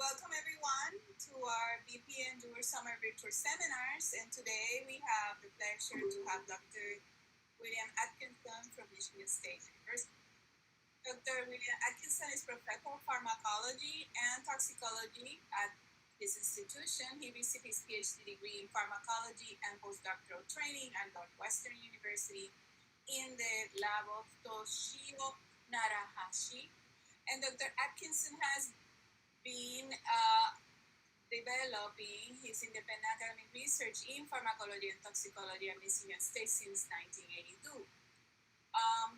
welcome everyone to our BP Endure Summer Virtual Seminars. And today we have the pleasure to have Dr. William Atkinson from Michigan State University. Dr. William Atkinson is professor of pharmacology and toxicology at his institution. He received his PhD degree in pharmacology and postdoctoral training at Northwestern University in the lab of Toshio Narahashi. And Dr. Atkinson has been developing his independent academic research in pharmacology and toxicology at Michigan State since 1982.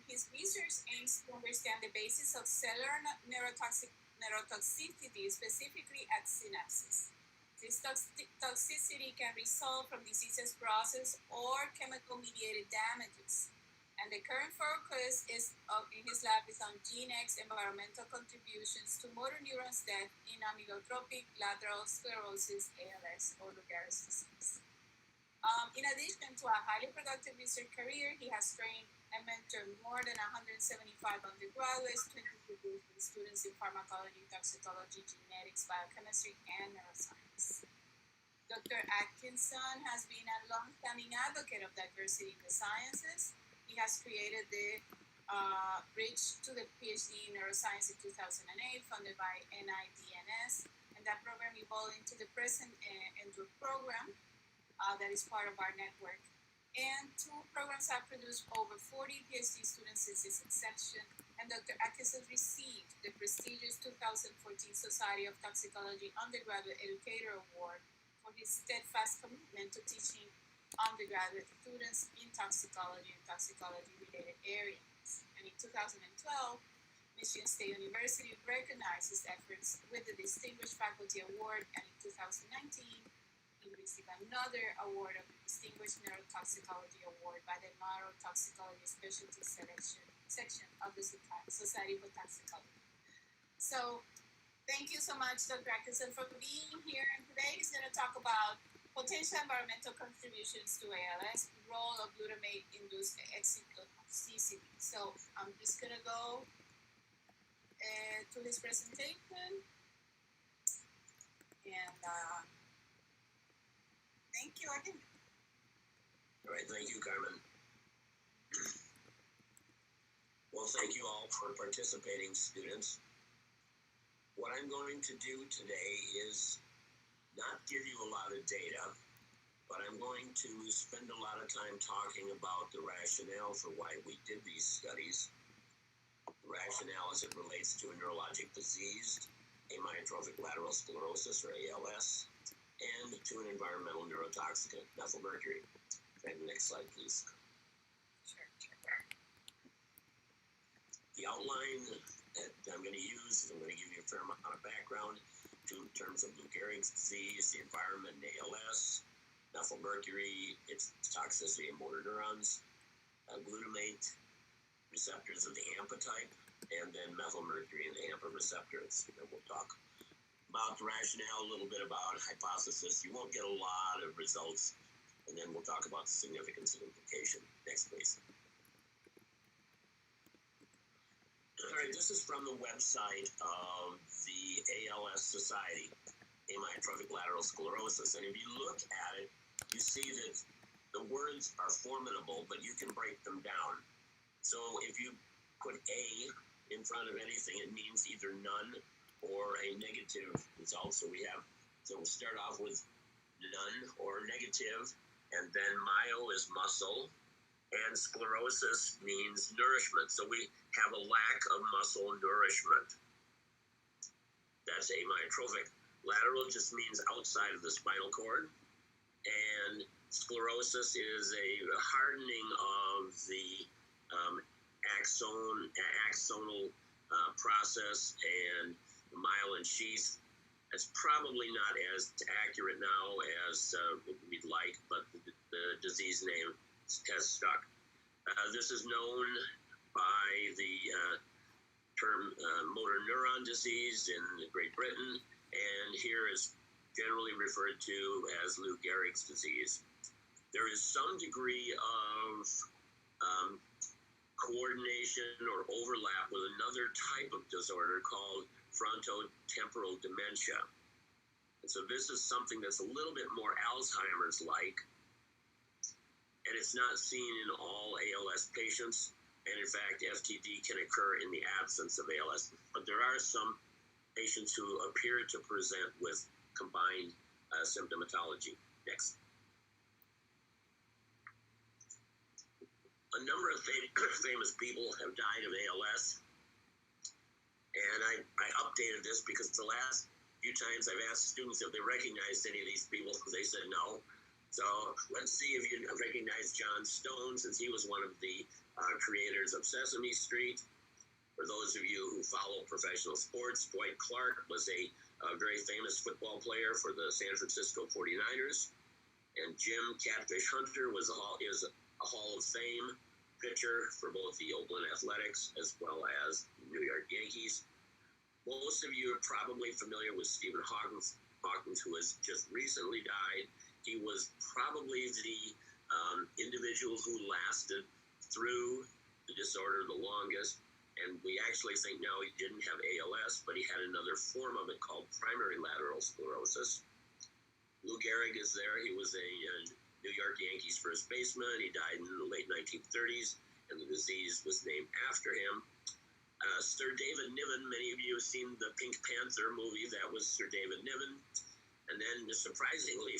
His research aims to understand the basis of cellular neurotoxicity, specifically at synapses. This toxicity can result from diseases process or chemical-mediated damages. And the current focus in his lab is on GeneX environmental contributions to motor neurons death in amyotrophic lateral sclerosis, ALS, or Lou Gehrig's disease. In addition to a highly productive research career, he has trained and mentored more than 175 undergraduates, 22 students in pharmacology, toxicology, genetics, biochemistry, and neuroscience. Dr. Atkinson has been a long-standing advocate of diversity in the sciences. He has created the Bridge to the PhD in Neuroscience in 2008, funded by NIDNS, and that program evolved into the present Endure program that is part of our network. And two programs have produced over 40 PhD students since its inception, and Dr. Atkinson received the prestigious 2014 Society of Toxicology Undergraduate Educator Award for his steadfast commitment to teaching undergraduate students in toxicology and toxicology-related areas. And in 2012, Michigan State University recognized his efforts with the Distinguished Faculty Award, and in 2019, he received another award of the Distinguished Neurotoxicology Award by the Neurotoxicology Specialty Section of the Society for Toxicology. So, thank you so much, Dr. Atkinson, for being here. And today he's going to talk about potential environmental contributions to ALS, role of glutamate-induced exitotoxicity. So I'm just going to go to his presentation. And thank you again. All right, thank you, Carmen. Well, thank you all for participating, students. What I'm going to do today is not give you a lot of data, but I'm going to spend a lot of time talking about the rationale for why we did these studies, the rationale as it relates to a neurologic disease, amyotrophic lateral sclerosis, or ALS, and to an environmental neurotoxicant, methylmercury. Okay, next slide, please. Sure. The outline that I'm going to use, I'm going to give you a fair amount of background in terms of Lou Gehrig's disease, the environment, ALS, methylmercury, its toxicity in motor neurons, glutamate receptors of the AMPA type, and then methylmercury and the AMPA receptors. And we'll talk about the rationale, a little bit about hypothesis. You won't get a lot of results, and then we'll talk about the significance and implication. Next, please. All right, this is from the website of the ALS Society, amyotrophic lateral sclerosis. And if you look at it, you see that the words are formidable, but you can break them down. So if you put A in front of anything, it means either none or a negative result. So we'll start off with none or negative, and then myo is muscle, and sclerosis means nourishment. So we have a lack of muscle nourishment. That's amyotrophic. Lateral just means outside of the spinal cord. And sclerosis is a hardening of the axonal process and the myelin sheath. It's probably not as accurate now as we'd like, but the disease name has stuck. This is known by the term motor neuron disease in Great Britain, and here is generally referred to as Lou Gehrig's disease. There is some degree of coordination or overlap with another type of disorder called frontotemporal dementia. And so this is something that's a little bit more Alzheimer's-like, and it's not seen in all ALS patients. And in fact, FTD can occur in the absence of ALS. But there are some patients who appear to present with combined symptomatology. Next. A number of famous people have died of ALS. And I updated this because the last few times I've asked students if they recognized any of these people. They said no. So let's see if you recognize John Stone, since he was one of the creators of Sesame Street. For those of you who follow professional sports, Dwight Clark was a very famous football player for the San Francisco 49ers. And Jim Catfish Hunter is a Hall of Fame pitcher for both the Oakland Athletics as well as New York Yankees. Most of you are probably familiar with Stephen Hawkins, who has just recently died. He was probably the individual who lasted through the disorder the longest. And we actually think now he didn't have ALS, but he had another form of it called primary lateral sclerosis. Lou Gehrig is there. He was a New York Yankees first baseman. He died in the late 1930s, and the disease was named after him. Sir David Niven, many of you have seen the Pink Panther movie. That was Sir David Niven. And then, surprisingly,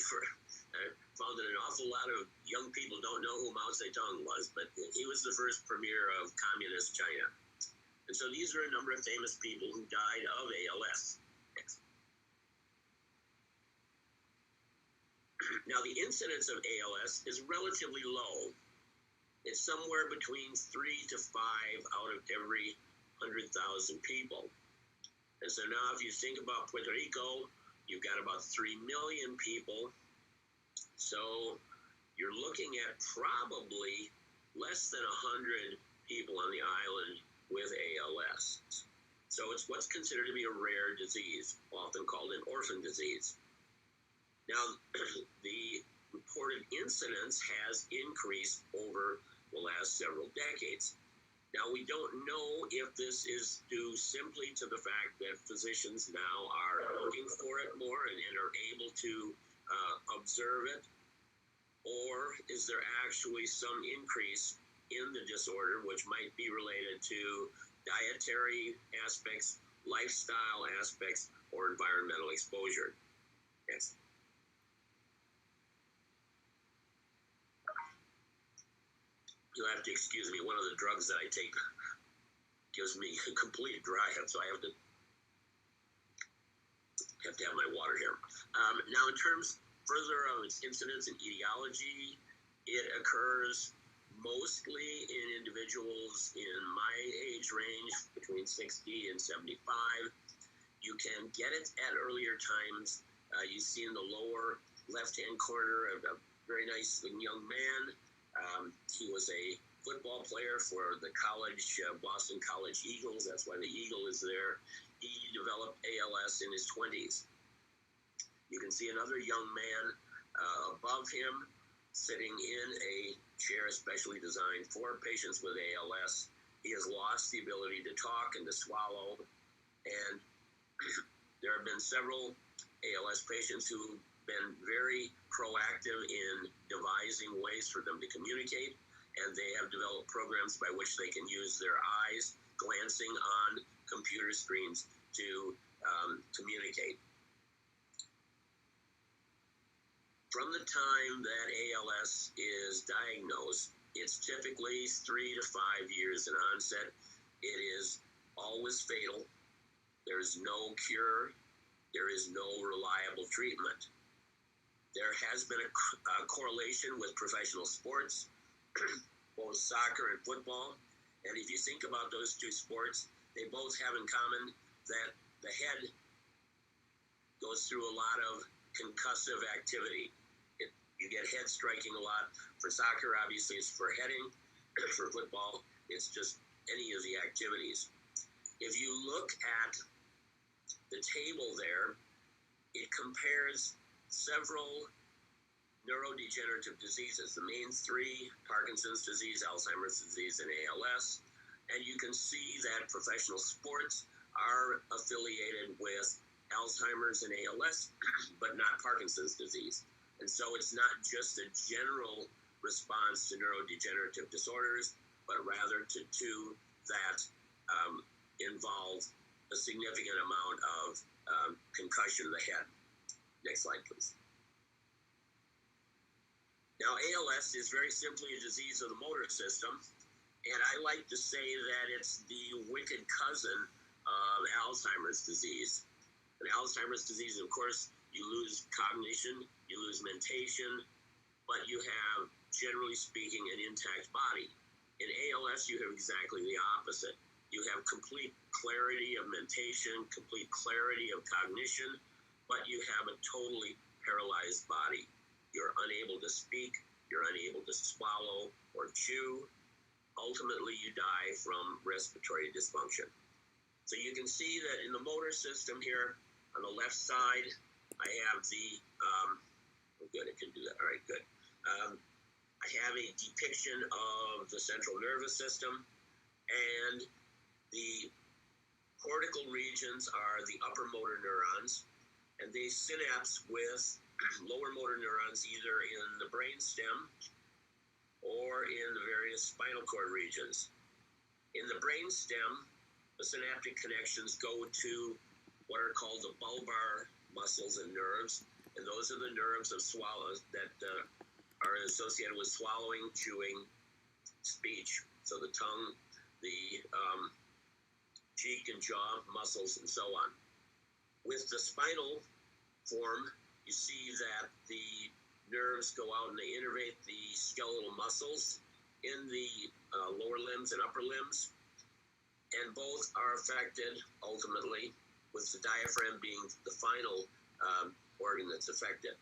found that an awful lot of young people don't know who Mao Zedong was, but he was the first premier of communist China. And so these are a number of famous people who died of ALS. Next. Now, the incidence of ALS is relatively low. It's somewhere between 3 to 5 out of every 100,000 people. And so now if you think about Puerto Rico, you've got about 3 million people. So you're looking at probably less than 100 people on the island with ALS. So it's what's considered to be a rare disease, often called an orphan disease. Now, the reported incidence has increased over the last several decades. Now, we don't know if this is due simply to the fact that physicians now are looking for it more and are able to observe it, or is there actually some increase in the disorder, which might be related to dietary aspects, lifestyle aspects, or environmental exposure. Yes. You'll have to excuse me. One of the drugs that I take gives me a complete dry head, so I have to have my water here. Now, in terms further of its incidence and etiology, it occurs mostly in individuals in my age range, between 60 and 75. You can get it at earlier times. You see in the lower left-hand corner a very nice young man. He was a football player for the Boston College Eagles. That's why the Eagle is there. He developed ALS in his 20s. You can see another young man above him sitting in a chair especially designed for patients with ALS. He has lost the ability to talk and to swallow. And there have been several ALS patients who've been very proactive in devising ways for them to communicate, and they have developed programs by which they can use their eyes glancing on computer screens to communicate. From the time that ALS is diagnosed, it's typically 3 to 5 years in onset. It is always fatal. There is no cure. There is no reliable treatment. There has been a correlation with professional sports, both soccer and football. And if you think about those two sports, they both have in common that the head goes through a lot of concussive activity. You get head striking a lot. For soccer, obviously, it's for heading. For football, it's just any of the activities. If you look at the table there, it compares several neurodegenerative diseases, the main three: Parkinson's disease, Alzheimer's disease, and ALS. And you can see that professional sports are affiliated with Alzheimer's and ALS, but not Parkinson's disease. And so it's not just a general response to neurodegenerative disorders, but rather to two that involve a significant amount of concussion of the head. Next slide, please. Now, ALS is very simply a disease of the motor system, and I like to say that it's the wicked cousin of Alzheimer's disease. In Alzheimer's disease, of course, you lose cognition, you lose mentation, but you have, generally speaking, an intact body. In ALS, you have exactly the opposite. You have complete clarity of mentation, complete clarity of cognition, but you have a totally paralyzed body. You're unable to speak, you're unable to swallow or chew. Ultimately, you die from respiratory dysfunction. So you can see that in the motor system here, on the left side, I have the, oh good, it can do that, all right, good. I have a depiction of the central nervous system, and the cortical regions are the upper motor neurons, and they synapse with lower motor neurons either in the brainstem or in the various spinal cord regions. In the brainstem, the synaptic connections go to what are called the bulbar muscles and nerves, and those are the nerves of that are associated with swallowing, chewing, speech. So the tongue, the cheek and jaw muscles, and so on. With the spinal form, you see that the nerves go out and they innervate the skeletal muscles in the lower limbs and upper limbs, and both are affected ultimately, with the diaphragm being the final organ that's affected.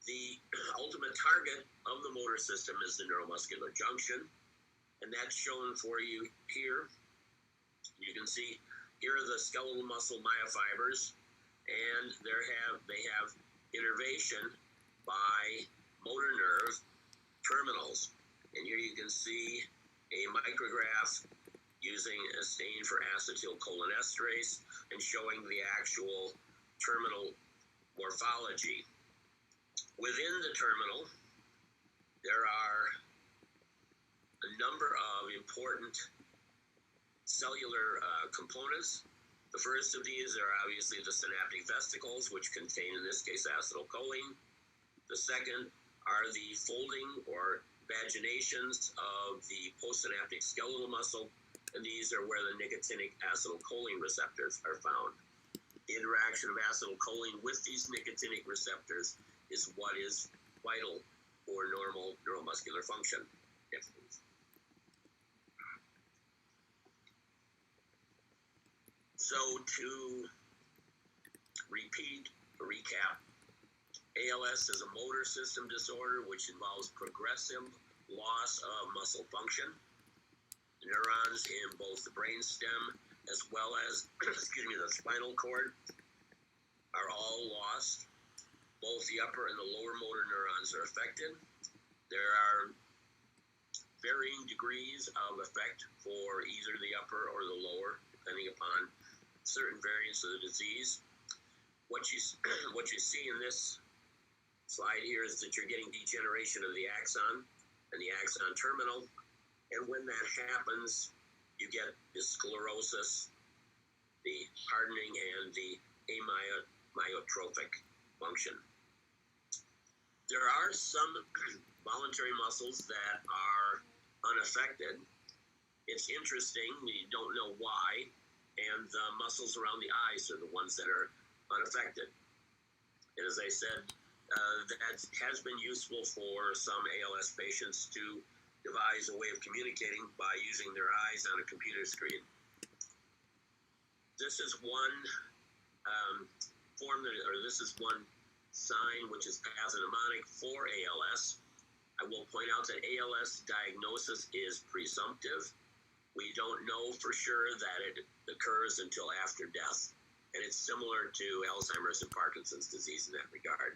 The ultimate target of the motor system is the neuromuscular junction, and that's shown for you here. You can see here are the skeletal muscle myofibers, and they have innervation by motor nerve terminals. And here you can see a micrograph using a stain for acetylcholinesterase and showing the actual terminal morphology. Within the terminal, there are a number of important cellular components. The first of these are obviously the synaptic vesicles, which contain, in this case, acetylcholine. The second are the folding or vaginations of the postsynaptic skeletal muscle, and these are where the nicotinic acetylcholine receptors are found. The interaction of acetylcholine with these nicotinic receptors is what is vital for normal neuromuscular function. Next, please. So to recap, ALS is a motor system disorder which involves progressive loss of muscle function. Neurons in both the brainstem as well as the spinal cord are all lost. Both the upper and the lower motor neurons are affected. There are varying degrees of effect for either the upper or the lower, depending upon certain variants of the disease. What you see in this slide here is that you're getting degeneration of the axon and the axon terminal, and when that happens, you get the sclerosis, the hardening, and the amyotrophic function. There are some voluntary muscles that are unaffected. It's interesting, you don't know why, and the muscles around the eyes are the ones that are unaffected. And as I said, that has been useful for some ALS patients to devise a way of communicating by using their eyes on a computer screen. This is one this is one sign which is pathognomonic for ALS. I will point out that ALS diagnosis is presumptive. We don't know for sure that it occurs until after death, and it's similar to Alzheimer's and Parkinson's disease in that regard.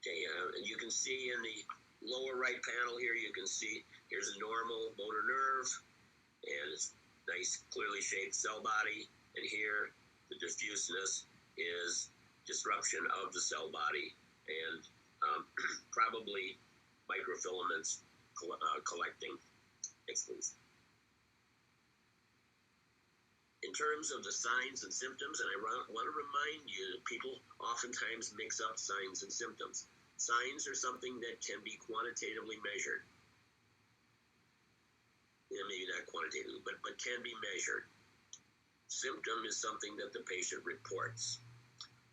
Okay, and you can see in the lower right panel here, you can see here's a normal motor nerve, and it's nice, clearly shaped cell body, and here The diffuseness is disruption of the cell body and probably microfilaments collecting. Next, please. In terms of the signs and symptoms, and I want to remind you that people oftentimes mix up signs and symptoms. Signs are something that can be quantitatively measured. Maybe not quantitatively, but can be measured. Symptom is something that the patient reports.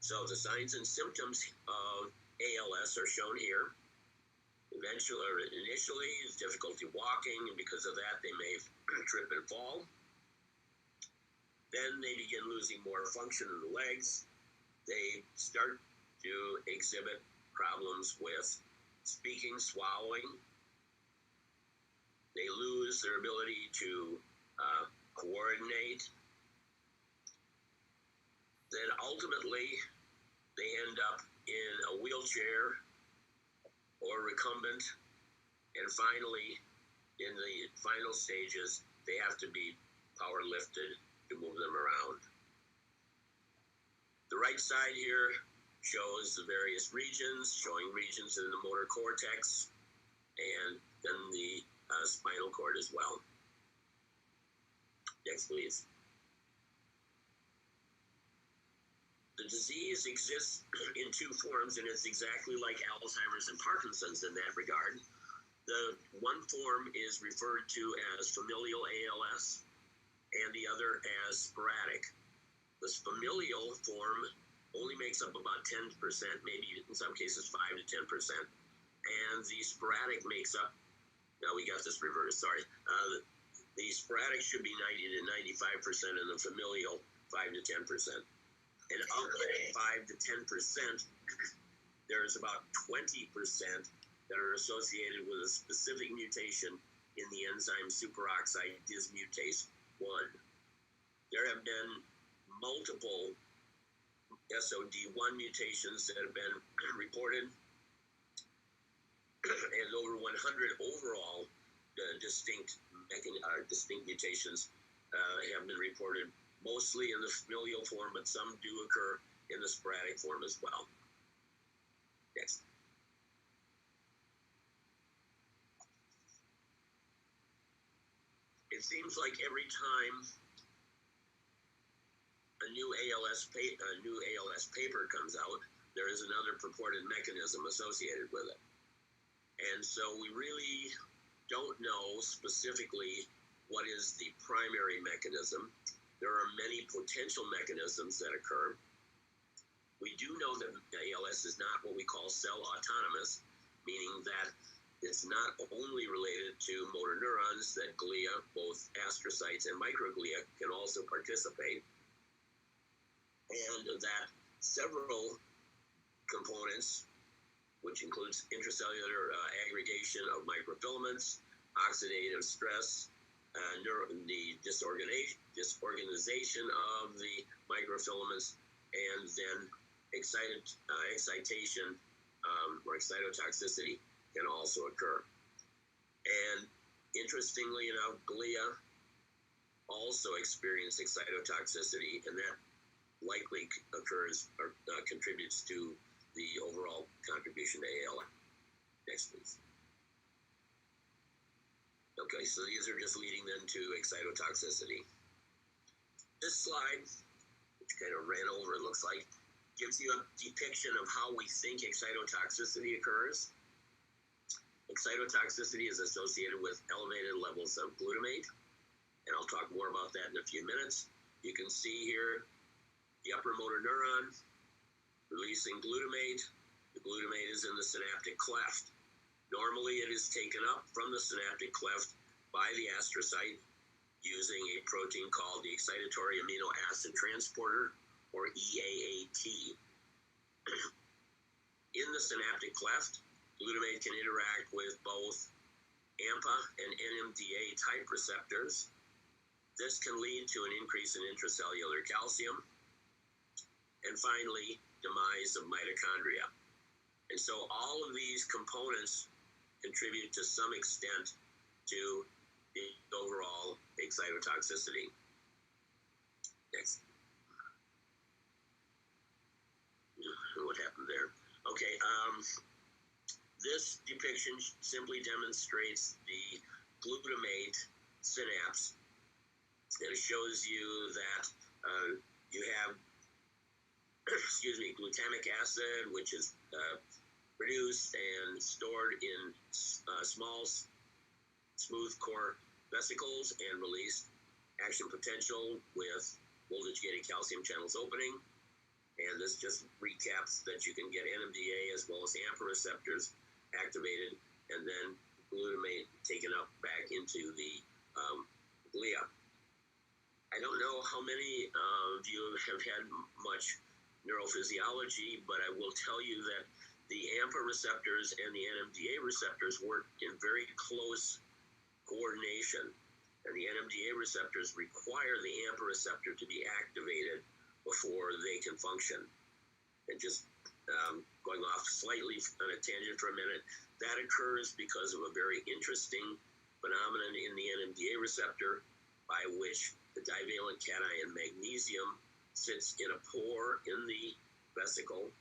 So the signs and symptoms of ALS are shown here. Initially, is difficulty walking, and because of that, they may trip and fall. Then they begin losing more function in the legs. They start to exhibit problems with speaking, swallowing. They lose their ability to coordinate. Then ultimately, they end up in a wheelchair or recumbent. And finally, in the final stages, they have to be power lifted to move them around. The right side here shows the various regions, showing regions in the motor cortex and then the spinal cord as well. Next, please. The disease exists in two forms, and it's exactly like Alzheimer's and Parkinson's in that regard. The one form is referred to as familial ALS, and the other as sporadic. The familial form only makes up about 10%, maybe in some cases 5 to 10%. And the sporadic makes up, now we got this reversed, sorry. The sporadic should be 90 to 95%, and the familial 5 to 10%. And of that 5 to 10%, there's about 20% that are associated with a specific mutation in the enzyme superoxide dismutase 1. There have been multiple SOD1 mutations that have been reported, and over 100 overall distinct mutations have been reported, mostly in the familial form, but some do occur in the sporadic form as well. Next. It seems like every time a new ALS paper comes out, there is another purported mechanism associated with it. And so we really don't know specifically what is the primary mechanism. There are many potential mechanisms that occur. We do know that ALS is not what we call cell autonomous, meaning that it's not only related to motor neurons, that glia, both astrocytes and microglia, can also participate, and that several components, which includes intracellular aggregation of microfilaments, oxidative stress, the disorganization of the microfilaments, and then excitation or excitotoxicity can also occur. And interestingly enough, glia also experience excitotoxicity, and that likely occurs or contributes to the overall contribution to ALS. Next, please. Okay, so these are just leading then to excitotoxicity. This slide, which kind of ran over, it looks like, gives you a depiction of how we think excitotoxicity occurs. Excitotoxicity is associated with elevated levels of glutamate, and I'll talk more about that in a few minutes. You can see here the upper motor neuron releasing glutamate. The glutamate is in the synaptic cleft. Normally it is taken up from the synaptic cleft by the astrocyte using a protein called the excitatory amino acid transporter, or EAAT. In the synaptic cleft, glutamate can interact with both AMPA and NMDA type receptors. This can lead to an increase in intracellular calcium, and finally, demise of mitochondria. And so all of these components contribute to some extent to the overall excitotoxicity. Next. there. Okay, this depiction simply demonstrates the glutamate synapse. And it shows you that you have, glutamic acid, which is produced and stored in small, smooth core vesicles and released action potential with voltage-gated calcium channels opening. And this just recaps that you can get NMDA as well as AMPA receptors activated, and then glutamate taken up back into the glia. I don't know how many of you have had much neurophysiology, but I will tell you that the AMPA receptors and the NMDA receptors work in very close coordination. And the NMDA receptors require the AMPA receptor to be activated before they can function. And just going off slightly on a tangent for a minute, that occurs because of a very interesting phenomenon in the NMDA receptor by which the divalent cation magnesium sits in a pore in the vesicle,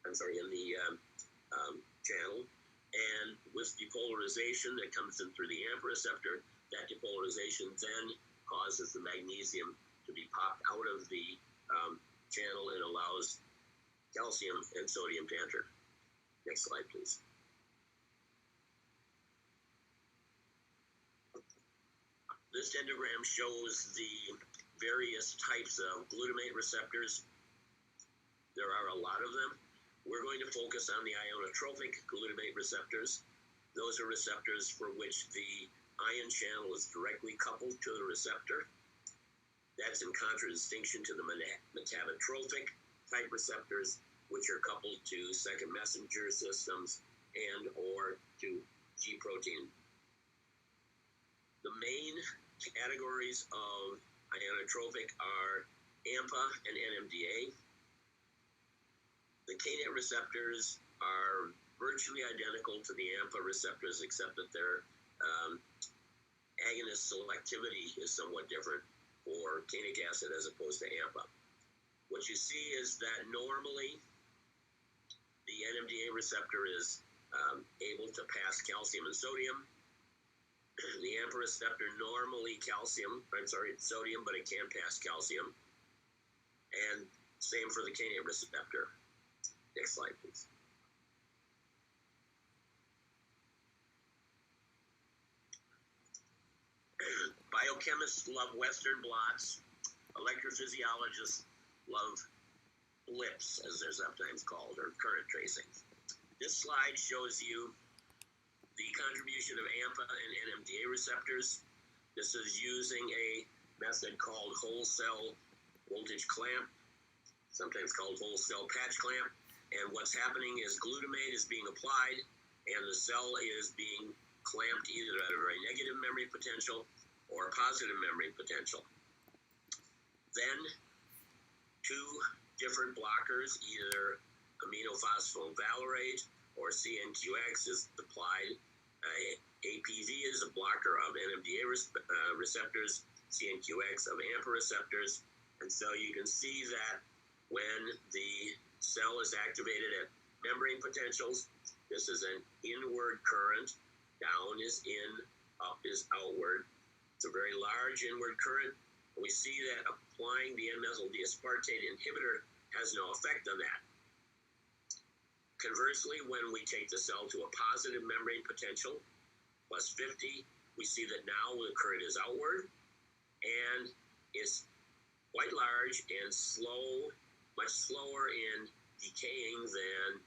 in the channel, and with depolarization that comes in through the AMPA receptor, that depolarization then causes the magnesium to be popped out of the channel and allows calcium and sodium to enter. Next slide, please. This dendrogram shows the various types of glutamate receptors. There are a lot of them. We're going to focus on the ionotropic glutamate receptors. Those are receptors for which the ion channel is directly coupled to the receptor. That's in contradistinction to the metabotropic type receptors, which are coupled to second messenger systems and or to G protein. The main categories of ionotropic are AMPA and NMDA. The kainate receptors are virtually identical to the AMPA receptors, except that their agonist selectivity is somewhat different for kainic acid as opposed to AMPA. What you see is that normally the NMDA receptor is able to pass calcium and sodium. The AMPA receptor normally sodium, but it can pass calcium. And same for the kainate receptor. Next slide, please. Biochemists love Western blots. Electrophysiologists love blips, as they're sometimes called, or current tracings. This slide shows you the contribution of AMPA and NMDA receptors. This is using a method called whole cell voltage clamp, sometimes called whole cell patch clamp. And what's happening is glutamate is being applied and the cell is being clamped either at a very negative memory potential or positive memory potential. Then two different blockers, either aminophosphovalerate or CNQX, is applied. APV is a blocker of NMDA receptors, CNQX of AMPA receptors. And so you can see that when the cell is activated at membrane potentials, this is an inward current. Down is in, up is outward. It's a very large inward current. And we see that applying the N-methyl D-aspartate inhibitor has no effect on that. Conversely, when we take the cell to a positive membrane potential, plus 50, we see that now the current is outward and is quite large and slow, much slower in decaying than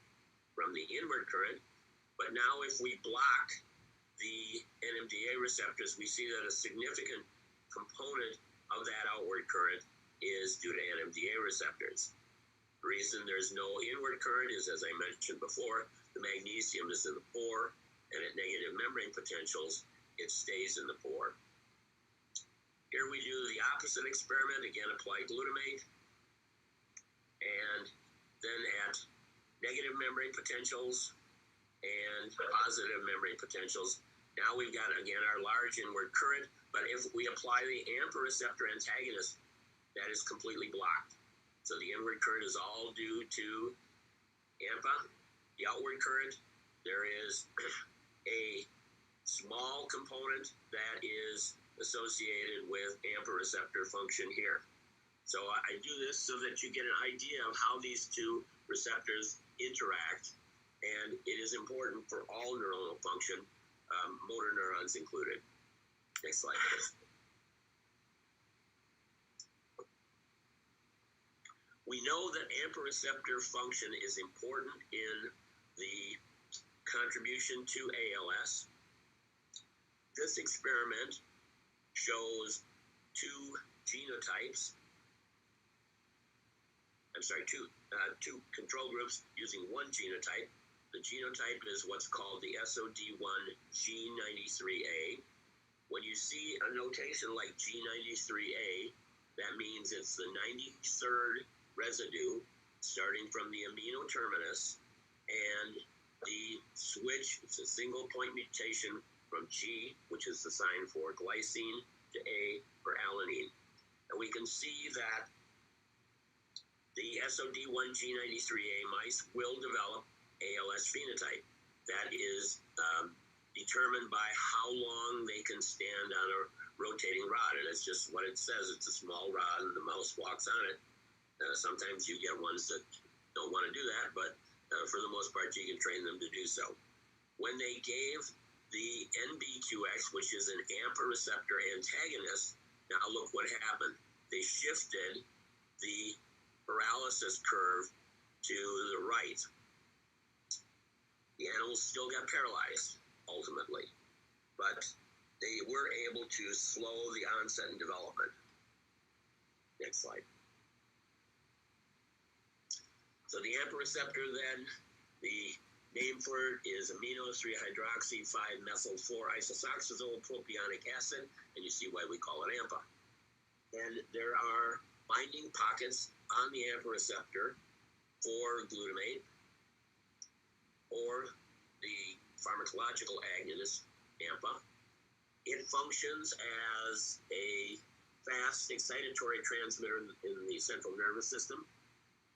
from the inward current. But now if we block the NMDA receptors, we see that a significant component of that outward current is due to NMDA receptors. The reason there's no inward current is, as I mentioned before, the magnesium is in the pore, and at negative membrane potentials, it stays in the pore. Here we do the opposite experiment, again apply glutamate, and then at negative membrane potentials and positive membrane potentials, now we've got, again, our large inward current, but if we apply the AMPA receptor antagonist, that is completely blocked. So the inward current is all due to AMPA, the outward current, there is a small component that is associated with AMPA receptor function here. So I do this so that you get an idea of how these two receptors interact, and it is important for all neuronal function, motor neurons included. Next slide, please. We know that AMPA receptor function is important in the contribution to ALS. This experiment shows two control groups using one genotype. The genotype is what's called the SOD1 G93A. When you see a notation like G93A, that means it's the 93rd residue starting from the amino terminus, and the switch, it's a single point mutation from G, which is the sign for glycine, to A for alanine. And we can see that the SOD1 G93A mice will develop ALS phenotype. That is determined by how long they can stand on a rotating rod, and it's just what it says. It's a small rod and the mouse walks on it. Sometimes you get ones that don't want to do that, but for the most part you can train them to do so. When they gave the NBQX, which is an AMPA receptor antagonist, now look what happened. They shifted the paralysis curve to the right. The animals still got paralyzed, ultimately, but they were able to slow the onset and development. Next slide. So the AMPA receptor then, the name for it is amino 3-hydroxy 5-methyl-4-isosoxazole propionic acid, and you see why we call it AMPA. And there are binding pockets on the AMPA receptor for glutamate, or the pharmacological agonist AMPA. It functions as a fast excitatory transmitter in the central nervous system.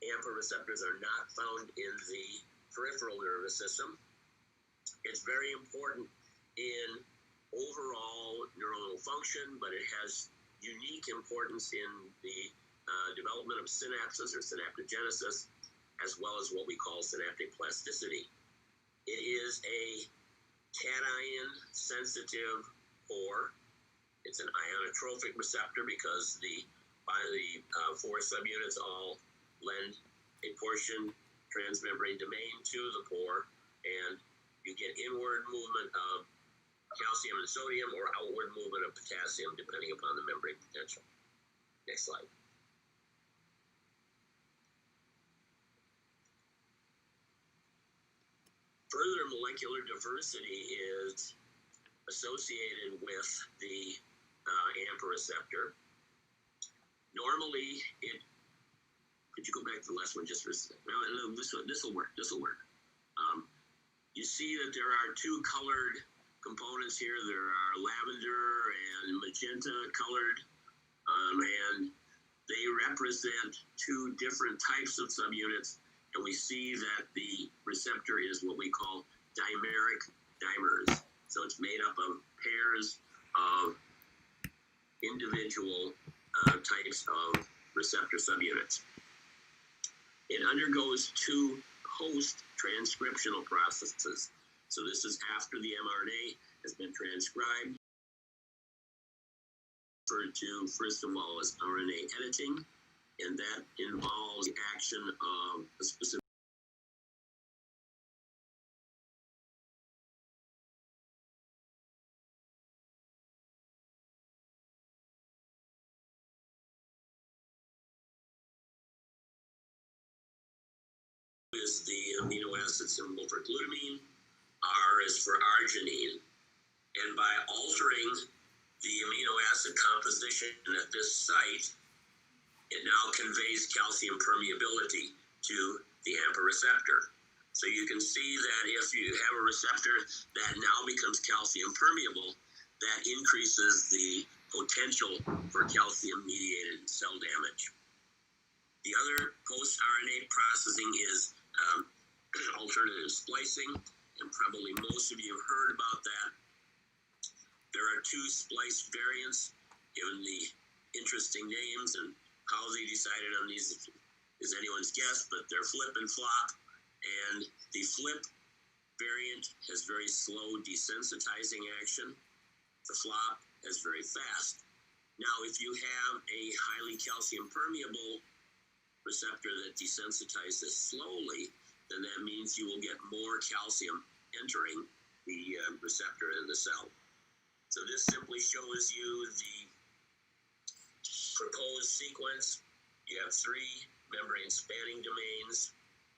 AMPA receptors are not found in the peripheral nervous system. It's very important in overall neuronal function, but it has unique importance in the development of synapses or synaptogenesis, as well as what we call synaptic plasticity. It is a cation-sensitive pore. It's an ionotrophic receptor because the four subunits all lend a portion transmembrane domain to the pore, and you get inward movement of calcium and sodium or outward movement of potassium depending upon the membrane potential. Next slide. Further molecular diversity is associated with the AMPA receptor. Normally, could you go back to the last one just for a second? No, this will work. You see that there are two colored components here. There are lavender and magenta colored, and they represent two different types of subunits. And we see that the receptor is what we call dimeric dimers. So it's made up of pairs of individual types of receptor subunits. It undergoes two post-transcriptional processes. So this is after the mRNA has been transcribed, referred to first of all as RNA editing, and that involves the action of a specific is the amino acid symbol for glutamine, R is for arginine, and by altering the amino acid composition at this site, it now conveys calcium permeability to the AMPA receptor. So you can see that if you have a receptor that now becomes calcium permeable, that increases the potential for calcium-mediated cell damage. The other post-RNA processing is alternative splicing, and probably most of you have heard about that. There are two splice variants, given the interesting names, and how they decided on these is anyone's guess, but they're flip and flop. And the flip variant has very slow desensitizing action. The flop has very fast. Now, if you have a highly calcium permeable receptor that desensitizes slowly, then that means you will get more calcium entering the receptor in the cell. So this simply shows you the proposed sequence. You have three membrane spanning domains,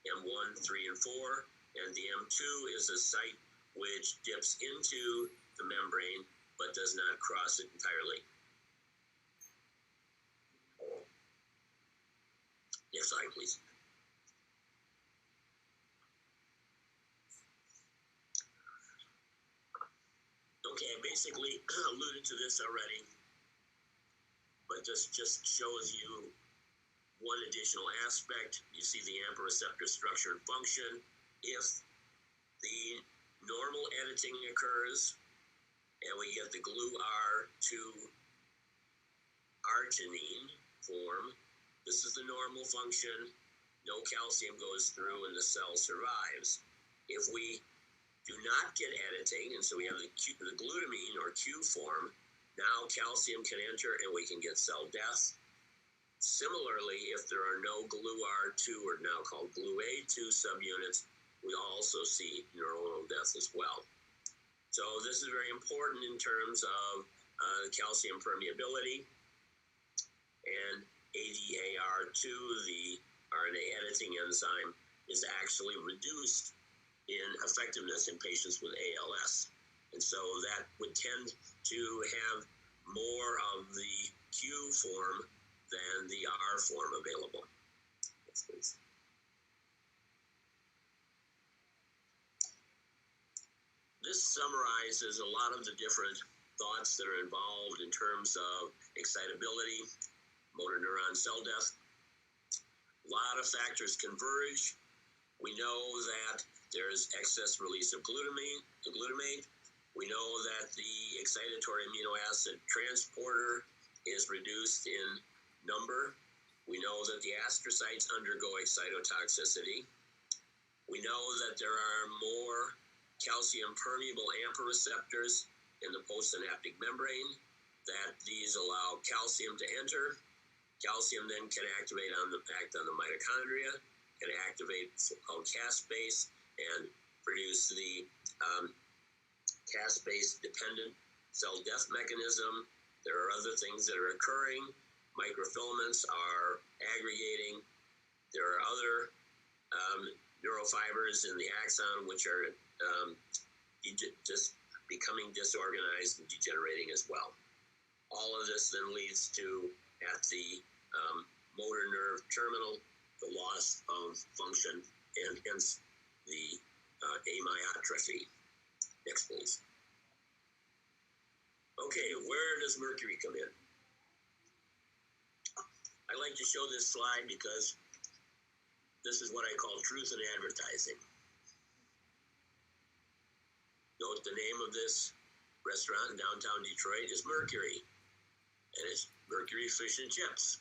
M1, 3, and 4, and the M2 is a site which dips into the membrane but does not cross it entirely. Next slide, please. Okay, I basically alluded to this already, but this just shows you one additional aspect. You see the AMPA receptor structure and function. If the normal editing occurs and we get the GLU-R to arginine form, this is the normal function. No calcium goes through and the cell survives. If we do not get editing, and so we have the glutamine or Q form, now calcium can enter and we can get cell death. Similarly, if there are no GLU-R2 or now called GLU-A2 subunits, we also see neuronal death as well. So this is very important in terms of calcium permeability, and ADAR2, the RNA editing enzyme, is actually reduced in effectiveness in patients with ALS. And so that would tend to have more of the Q form than the R form available. Next, please. This summarizes a lot of the different thoughts that are involved in terms of excitability, motor neuron cell death. A lot of factors converge. We know that there's excess release of glutamate. We know that the excitatory amino acid transporter is reduced in number. We know that the astrocytes undergo excitotoxicity. We know that there are more calcium permeable AMPA receptors in the postsynaptic membrane, that these allow calcium to enter. Calcium then can act on the mitochondria, can activate so-called caspase and produce the caspase dependent cell death mechanism. There are other things that are occurring. Microfilaments are aggregating. There are other neurofibers in the axon which are just becoming disorganized and degenerating as well. All of this then leads to, at the motor nerve terminal, the loss of function and hence the amyotrophy. Next, please. Okay, where does mercury come in? I like to show this slide because this is what I call truth in advertising. Note the name of this restaurant in downtown Detroit is Mercury, and it's Mercury Fish and Chips,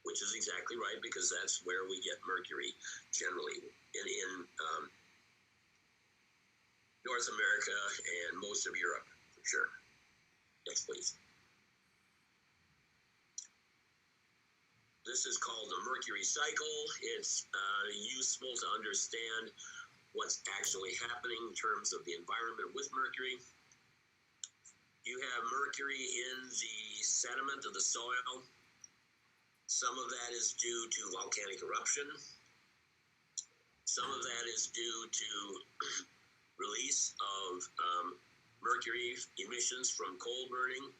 which is exactly right because that's where we get mercury generally in North America and most of Europe, for sure. Next, please. This is called the mercury cycle. It's useful to understand what's actually happening in terms of the environment with mercury. You have mercury in the sediment of the soil. Some of that is due to volcanic eruption. Some of that is due to release of mercury emissions from coal burning.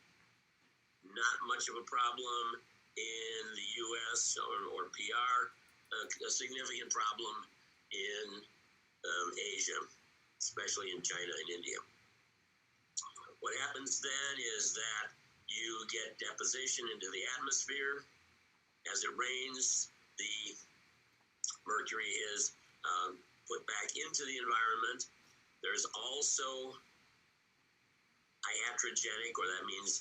Not much of a problem in the US or PR. A significant problem in Asia, especially in China and India. What happens then is that you get deposition into the atmosphere. As it rains, the mercury is put back into the environment. There's also iatrogenic, or that means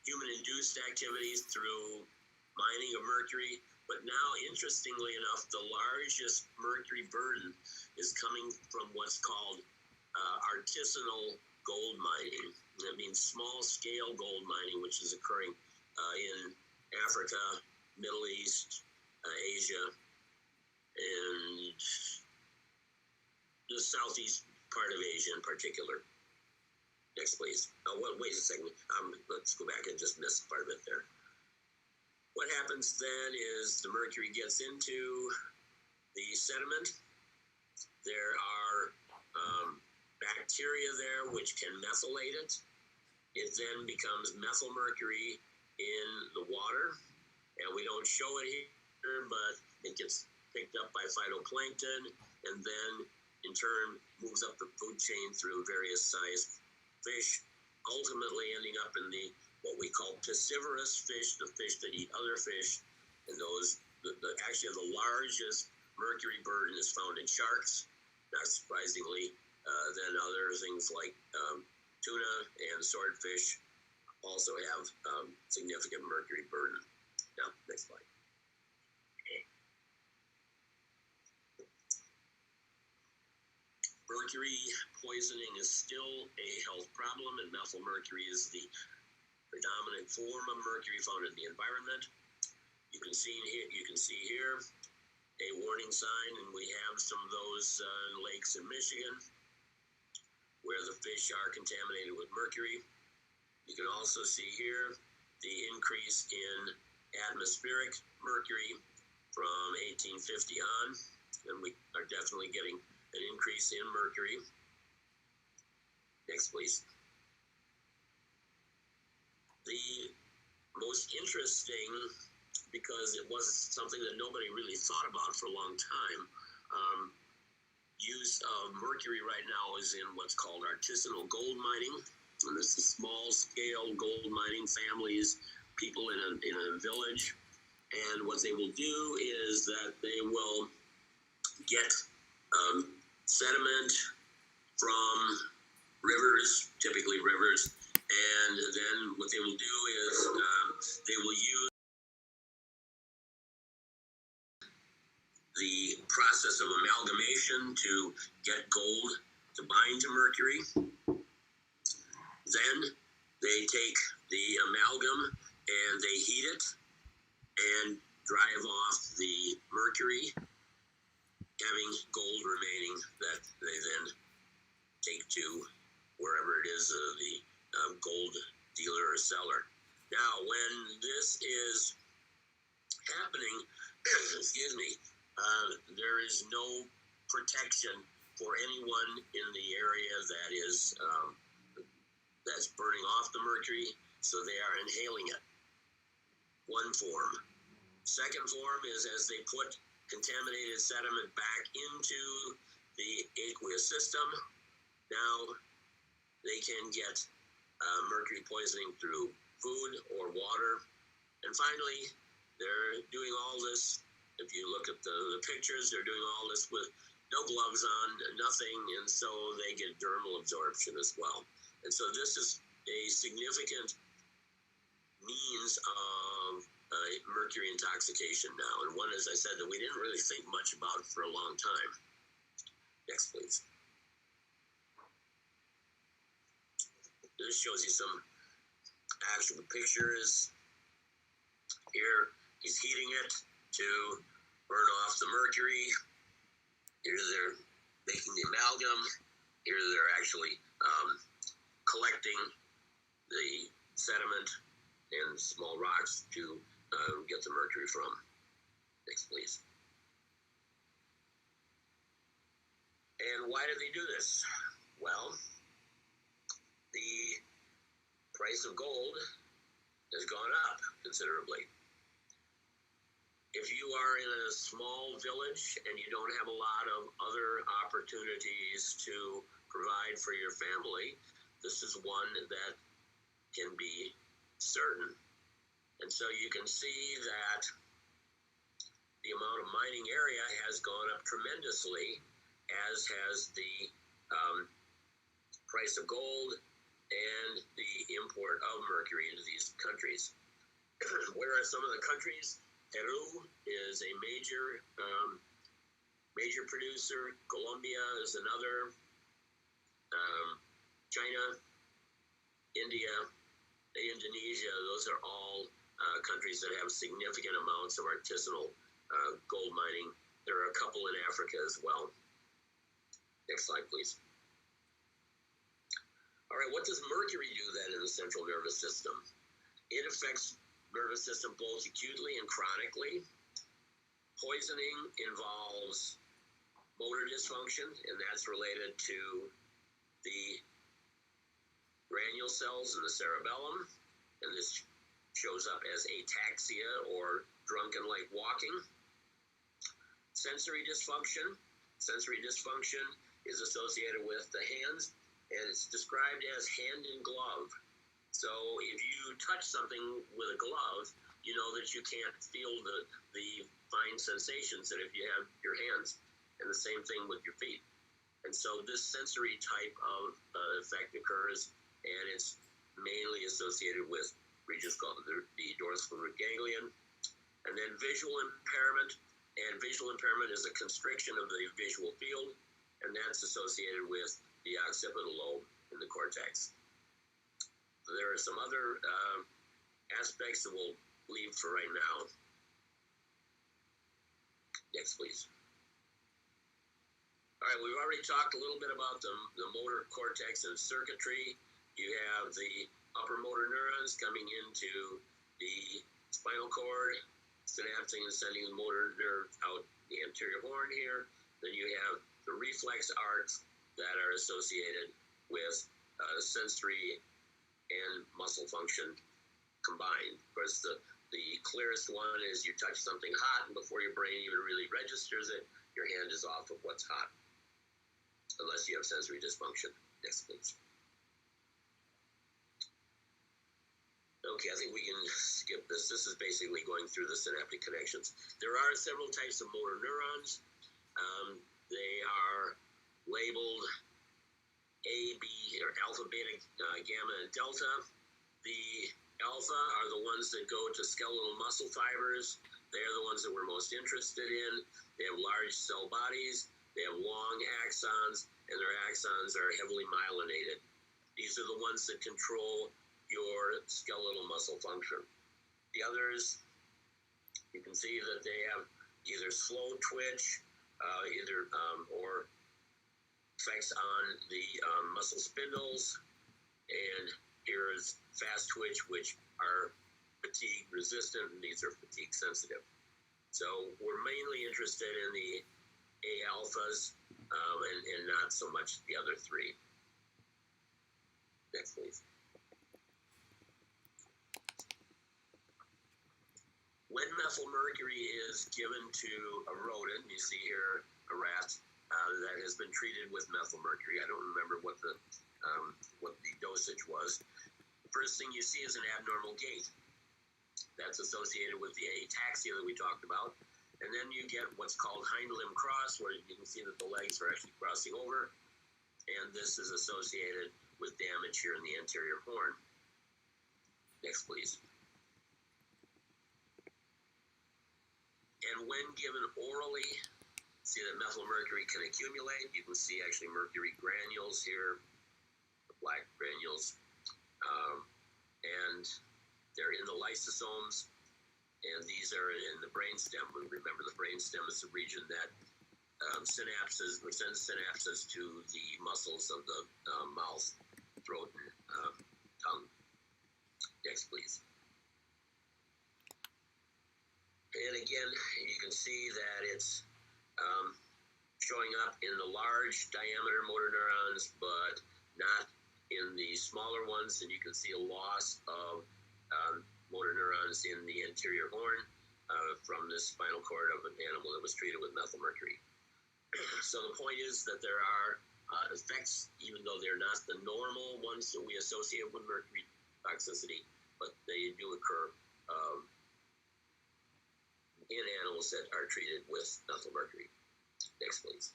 human-induced activities through mining of mercury. But now, interestingly enough, the largest mercury burden is coming from what's called artisanal gold mining. That means small-scale gold mining, which is occurring in Africa, Middle East, Asia, and the southeast part of Asia in particular. Next, please. Wait a second. Let's go back and just miss part of it there. What happens then is the mercury gets into the sediment. There are bacteria there which can methylate it. It then becomes methylmercury in the water, and we don't show it here, but it gets picked up by phytoplankton, and then in turn moves up the food chain through various sized fish, ultimately ending up in what we call piscivorous fish, the fish that eat other fish. And those, actually the largest mercury burden is found in sharks, not surprisingly. Then other things like tuna and swordfish also have significant mercury burden. Now, next slide. Mercury poisoning is still a health problem, and methylmercury is the predominant form of mercury found in the environment. You can see here a warning sign, and we have some of those lakes in Michigan where the fish are contaminated with mercury. You can also see here the increase in atmospheric mercury from 1850 on, and we are definitely getting an increase in mercury. Next, please. The most interesting, because it was something that nobody really thought about for a long time, use of mercury right now is in what's called artisanal gold mining. And this is small-scale gold mining families, people in a village. And what they will do is that they will get sediment from rivers, typically rivers, and then what they will do is they will use the process of amalgamation to get gold to bind to mercury. Then they take the amalgam and they heat it and drive off the mercury, having gold remaining that they then take to wherever it is the gold dealer or seller. Now, when this is happening, excuse me, there is no protection for anyone in the area that is that's burning off the mercury, so they are inhaling it. One form. Second form is as they put contaminated sediment back into the aqueous system, now they can get mercury poisoning through food or water. And finally, they're doing all this, if you look at the pictures, they're doing all this with no gloves on, nothing, and so they get dermal absorption as well. And so this is a significant means of mercury intoxication now, and one, as I said, that we didn't really think much about for a long time. Next, please. This shows you some actual pictures. Here, he's heating it to burn off the mercury. Here they're making the amalgam. Here they're actually collecting the sediment and small rocks to get the mercury from. Next, please. And why do they do this? Well, the price of gold has gone up considerably. If you are in a small village and you don't have a lot of other opportunities to provide for your family, this is one that can be certain. And so you can see that the amount of mining area has gone up tremendously, as has the price of gold and the import of mercury into these countries. Where are some of the countries? Peru is a major producer. Colombia is another. China, India, Indonesia, those are all countries that have significant amounts of artisanal gold mining. There are a couple in Africa as well. Next slide, please. All right, what does mercury do then in the central nervous system? It affects nervous system both acutely and chronically. Poisoning involves motor dysfunction, and that's related to the granule cells in the cerebellum, and this shows up as ataxia or drunken-like walking. Sensory dysfunction is associated with the hands, and it's described as hand in glove. So if you touch something with a glove, you know that you can't feel the fine sensations that if you have your hands, and the same thing with your feet. And so this sensory type of effect occurs, and it's mainly associated with regions called the dorsal root ganglion. And then visual impairment, and visual impairment is a constriction of the visual field, and that's associated with the occipital lobe in the cortex. There are some other aspects that we'll leave for right now. Next, please. All right, we've already talked a little bit about the motor cortex and circuitry. You have the upper motor neurons coming into the spinal cord, synapsing and sending the motor nerve out the anterior horn here. Then you have the reflex arcs that are associated with sensory and muscle function combined. Of course, the clearest one is you touch something hot, and before your brain even really registers it, your hand is off of what's hot, unless you have sensory dysfunction. Next, please. Okay, I think we can skip this. This is basically going through the synaptic connections. There are several types of motor neurons. They are labeled A, B, or alpha, beta, gamma, and delta. The alpha are the ones that go to skeletal muscle fibers. They are the ones that we're most interested in. They have large cell bodies. They have long axons, and their axons are heavily myelinated. These are the ones that control your skeletal muscle function. The others, you can see that they have either slow twitch, or effects on the muscle spindles, and here is fast twitch, which are fatigue resistant, and these are fatigue sensitive. So we're mainly interested in the A alphas and not so much the other three. Next, please. When methylmercury is given to a rodent, you see here a rat that has been treated with methylmercury. I don't remember what the dosage was. The first thing you see is an abnormal gait. That's associated with the ataxia that we talked about. And then you get what's called hind limb cross, where you can see that the legs are actually crossing over. And this is associated with damage here in the anterior horn. Next, please. And when given orally, see that methylmercury can accumulate. You can see actually mercury granules here, the black granules, and they're in the lysosomes, and these are in the brainstem. Remember, the brainstem is the region that synapses, or sends synapses to the muscles of the mouth, throat, and tongue. Next, please. And again, you can see that it's showing up in the large diameter motor neurons, but not in the smaller ones. And you can see a loss of motor neurons in the anterior horn from the spinal cord of an animal that was treated with methylmercury. So the point is that there are effects, even though they're not the normal ones that we associate with mercury toxicity, but they do occur in animals that are treated with methylmercury. Next, please.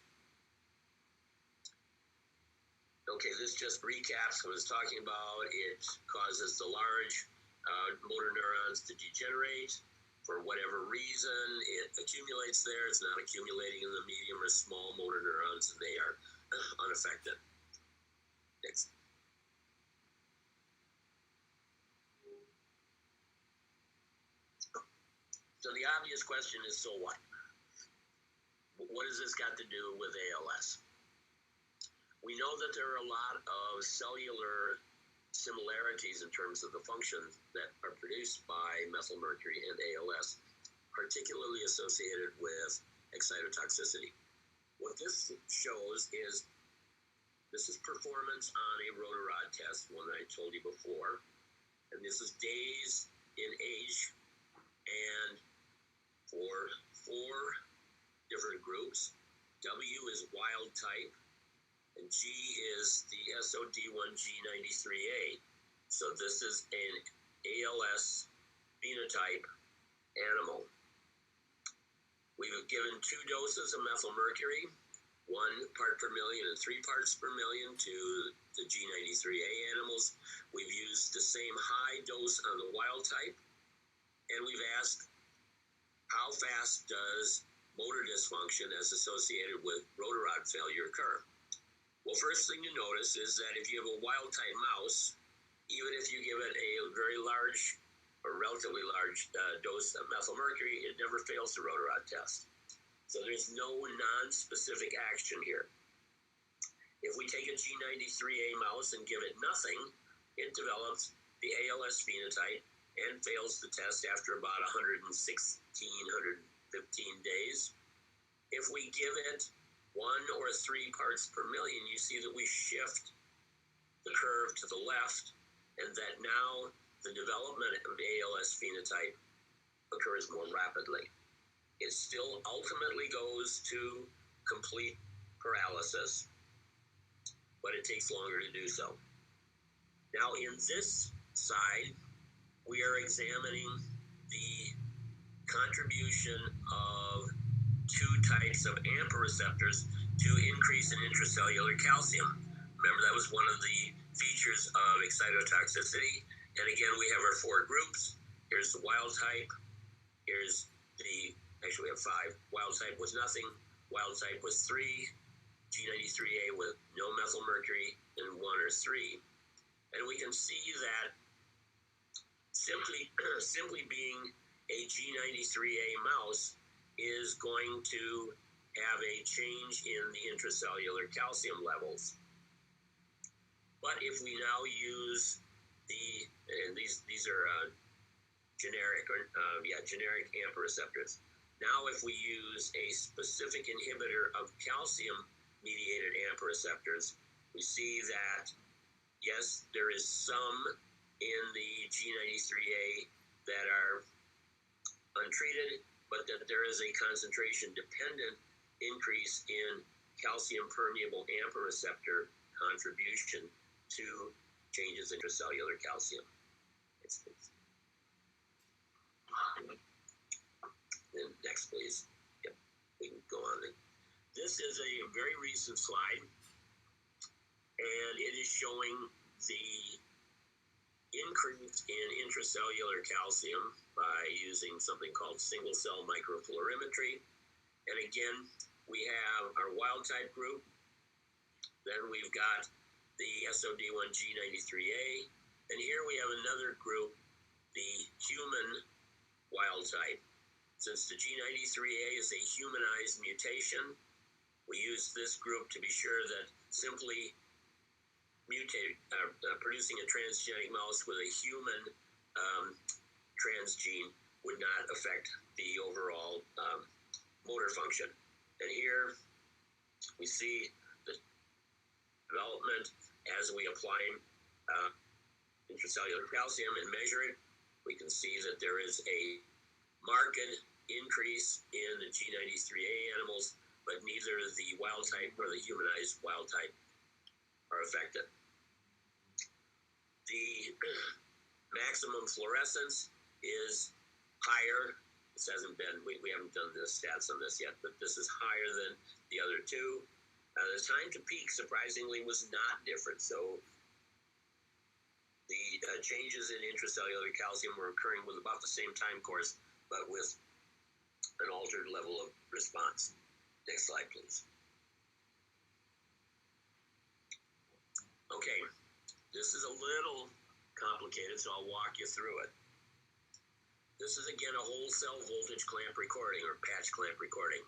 Okay, this just recaps what I was talking about. It causes the large motor neurons to degenerate. For whatever reason, it accumulates there. It's not accumulating in the medium or small motor neurons, and they are unaffected. Next. So the obvious question is, so what? What has this got to do with ALS? We know that there are a lot of cellular similarities in terms of the functions that are produced by methylmercury and ALS, particularly associated with excitotoxicity. What this shows is, this is performance on a rotarod test, one that I told you before, and this is days in age, and for 4 different groups. W is wild type, and G is the SOD1G93A. So this is an ALS phenotype animal. We've given 2 doses of methylmercury, 1 part per million and 3 parts per million to the G93A animals. We've used the same high dose on the wild type, and we've asked, how fast does motor dysfunction as associated with rotarod failure occur? Well, first thing to notice is that if you have a wild type mouse, even if you give it a very large or relatively large dose of methylmercury, it never fails the rotarod test. So there's no non-specific action here. If we take a G93A mouse and give it nothing, it develops the ALS phenotype and fails the test after about 115 days. If we give it 1 or 3 parts per million, you see that we shift the curve to the left, and that now the development of ALS phenotype occurs more rapidly. It still ultimately goes to complete paralysis, but it takes longer to do so. Now, in this side, we are examining the contribution of 2 types of AMPA receptors to increase in intracellular calcium. Remember, that was one of the features of excitotoxicity. And again, we have our 4 groups. Here's the wild type. Here's actually we have 5. Wild type was nothing. Wild type was 3. G93A with no methylmercury, and 1 or 3. And we can see that simply being a G93A mouse is going to have a change in the intracellular calcium levels. But if we now use and these are generic AMPA receptors. Now if we use a specific inhibitor of calcium-mediated AMPA receptors, we see that, yes, there is some in the G93A that are untreated, but that there is a concentration-dependent increase in calcium-permeable AMPA receptor contribution to changes in intracellular calcium. Then next, please. Yep, we can go on. This is a very recent slide, and it is showing the increase in intracellular calcium by using something called single-cell microfluorimetry. And again, we have our wild type group. Then we've got the SOD1G93A. And here we have another group, the human wild type. Since the G93A is a humanized mutation, we use this group to be sure that simply producing a transgenic mouse with a human transgene would not affect the overall motor function. And here we see the development as we apply intracellular calcium and measure it. We can see that there is a marked increase in the G93A animals, but neither the wild type nor the humanized wild type are affected. The maximum fluorescence is higher, This hasn't been, we haven't done the stats on this yet, but this is higher than the other two. The time to peak, surprisingly, was not different. So the changes in intracellular calcium were occurring with about the same time course, but with an altered level of response. Next slide, please. Okay, this is a little complicated, so I'll walk you through it. This is, again, a whole cell voltage clamp recording or patch clamp recording.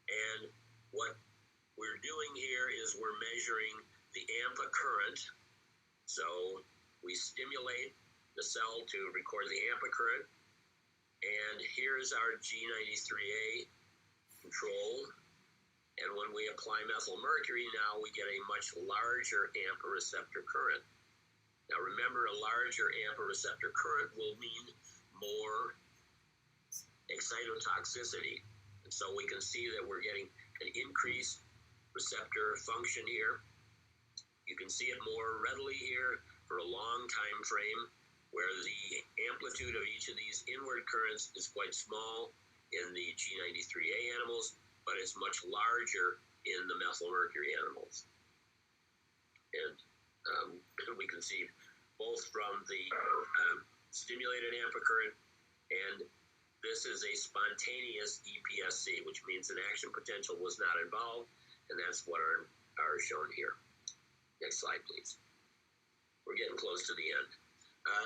And what we're doing here is we're measuring the AMPA current. So we stimulate the cell to record the AMPA current. And here's our G93A control. And when we apply methyl mercury, now we get a much larger AMPA receptor current. Now remember, a larger AMPA receptor current will mean more excitotoxicity. And so we can see that we're getting an increased receptor function here. You can see it more readily here for a long time frame, where the amplitude of each of these inward currents is quite small in the G93A animals, but it's much larger in the methylmercury animals. And we can see both from the stimulated AMPA current, and this is a spontaneous EPSC, which means an action potential was not involved, and that's what are shown here. Next slide, please. We're getting close to the end.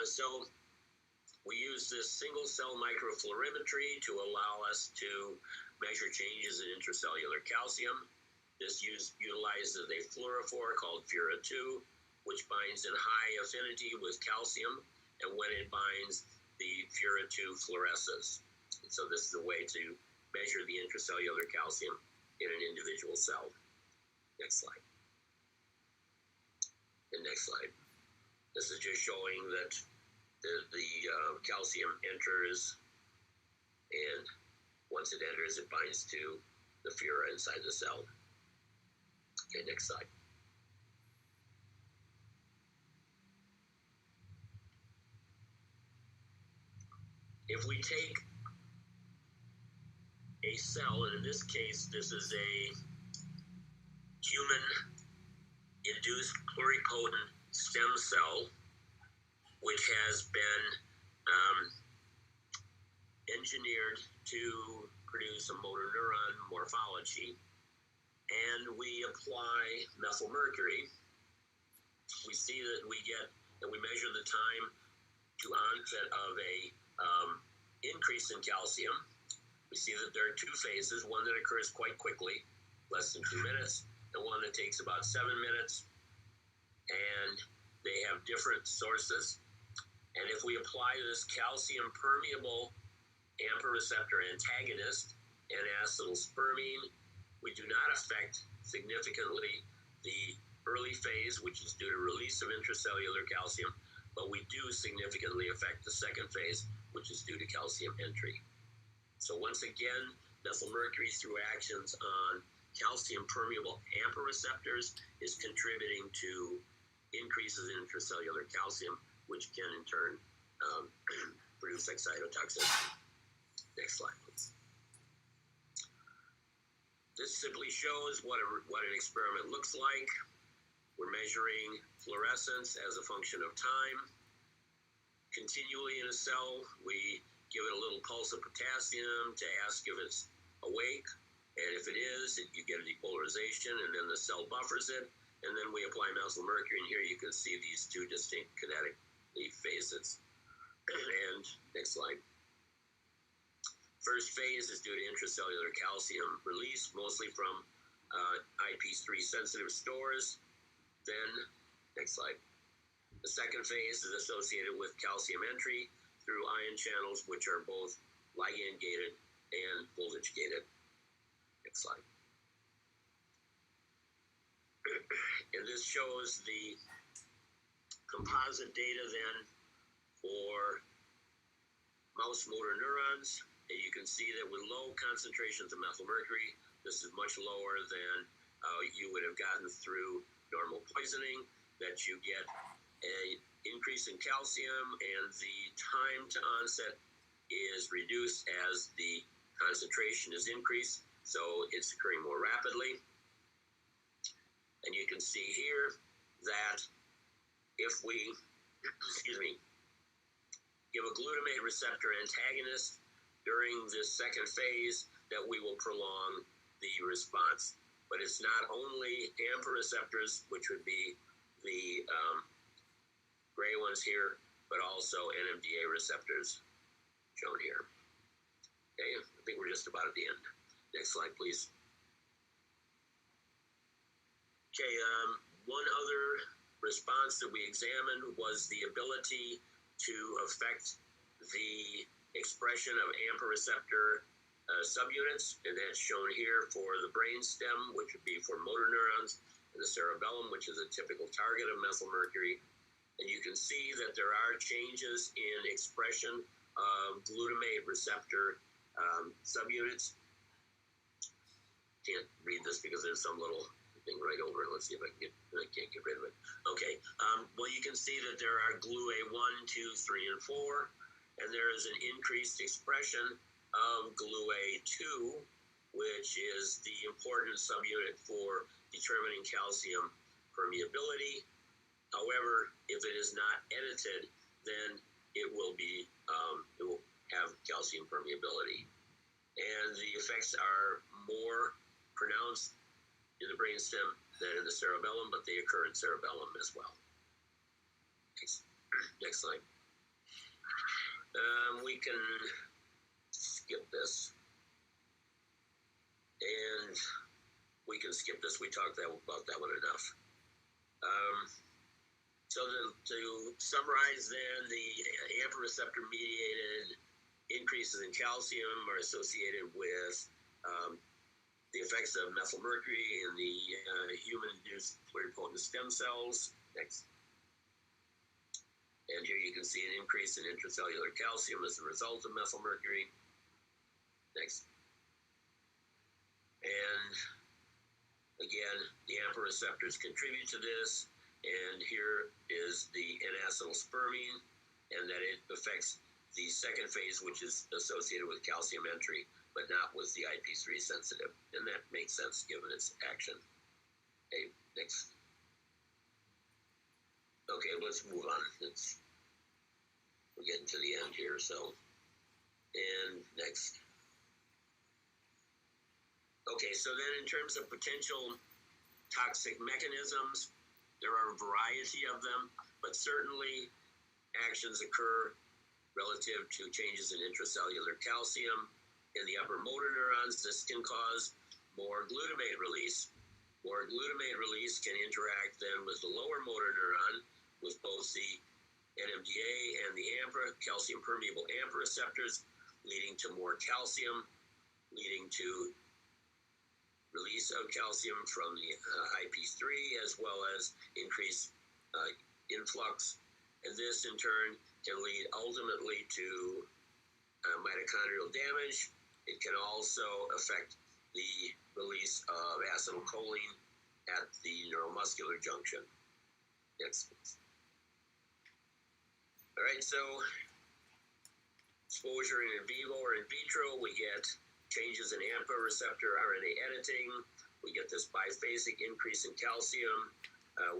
So we use this single cell microfluorimetry to allow us to measure changes in intracellular calcium. This utilizes a fluorophore called Fura-2, which binds in high affinity with calcium, and when it binds, the Fura-2 fluoresces. And so this is a way to measure the intracellular calcium in an individual cell. Next slide. And next slide. This is just showing that the calcium enters, and once it enters, it binds to the Fura inside the cell. Okay, next slide. If we take a cell, and in this case, this is a human-induced pluripotent stem cell, which has been engineered to produce a motor neuron morphology, and we apply methylmercury, we see that we measure the time to onset of a increase in calcium. We see that there are two phases, one that occurs quite quickly, less than 2 minutes, and one that takes about 7 minutes, and they have different sources. And if we apply this calcium permeable AMPA receptor antagonist and acetylspermine, we do not affect significantly the early phase, which is due to release of intracellular calcium, but we do significantly affect the second phase, which is due to calcium entry. So once again, methylmercury through actions on calcium permeable AMPA receptors is contributing to increases in intracellular calcium, which can in turn produce excitotoxicity. Next slide, please. This simply shows what an experiment looks like. We're measuring fluorescence as a function of time. Continually in a cell, we give it a little pulse of potassium to ask if it's awake. And if it is, you get a depolarization, and then the cell buffers it. And then we apply methylmercury, and here you can see these two distinct kinetic phases. And next slide. First phase is due to intracellular calcium release, mostly from IP3 sensitive stores. Then, next slide. The second phase is associated with calcium entry through ion channels, which are both ligand gated and voltage gated. Next slide. And this shows the composite data then for mouse motor neurons. And you can see that with low concentrations of methylmercury, this is much lower than you would have gotten through normal poisoning, that you get an increase in calcium, and the time to onset is reduced as the concentration is increased, so it's occurring more rapidly. And you can see here that if we, excuse me, give a glutamate receptor antagonist during this second phase, that we will prolong the response. But it's not only AMPA receptors, which would be the gray ones here, but also NMDA receptors shown here. Okay, I think we're just about at the end. Next slide, please. Okay, one other response that we examined was the ability to affect the expression of AMPA receptor subunits, and that's shown here for the brainstem, which would be for motor neurons, and the cerebellum, which is a typical target of methylmercury. And you can see that there are changes in expression of glutamate receptor subunits. Can't read this because there's some little thing right over it. Let's see if I can't get rid of it. Okay, well, you can see that there are GLUA1, 2, 3, and 4, and there is an increased expression of GLUA2, which is the important subunit for determining calcium permeability. However, if it is not edited, then it will have calcium permeability. And the effects are more pronounced in the brainstem than in the cerebellum, but they occur in cerebellum as well. Next slide. We can skip this. And we can skip this. We talked about that one enough. So to summarize then, the AMPA receptor mediated increases in calcium are associated with the effects of methylmercury in the human-induced pluripotent stem cells. Next. And here you can see an increase in intracellular calcium as a result of methylmercury. Next. And again, the AMPA receptors contribute to this. And here is the N-acetylspermine, and that it affects the second phase, which is associated with calcium entry, but not with the IP3 sensitive. And that makes sense given its action. Okay, next. Okay, let's move on. We're getting to the end here, so. And next. Okay, so then in terms of potential toxic mechanisms, there are a variety of them, but certainly actions occur relative to changes in intracellular calcium in the upper motor neurons. This can cause more glutamate release. More glutamate release can interact then with the lower motor neuron, with both the NMDA and the AMPA, calcium permeable AMPA receptors, leading to more calcium, leading to release of calcium from the IP3, as well as increased influx. And this in turn can lead ultimately to mitochondrial damage. It can also affect the release of acetylcholine at the neuromuscular junction. Next. All right, so exposure in vivo or in vitro, we get changes in AMPA receptor RNA editing. We get this biphasic increase in calcium,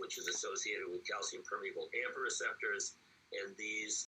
which is associated with calcium permeable AMPA receptors. And these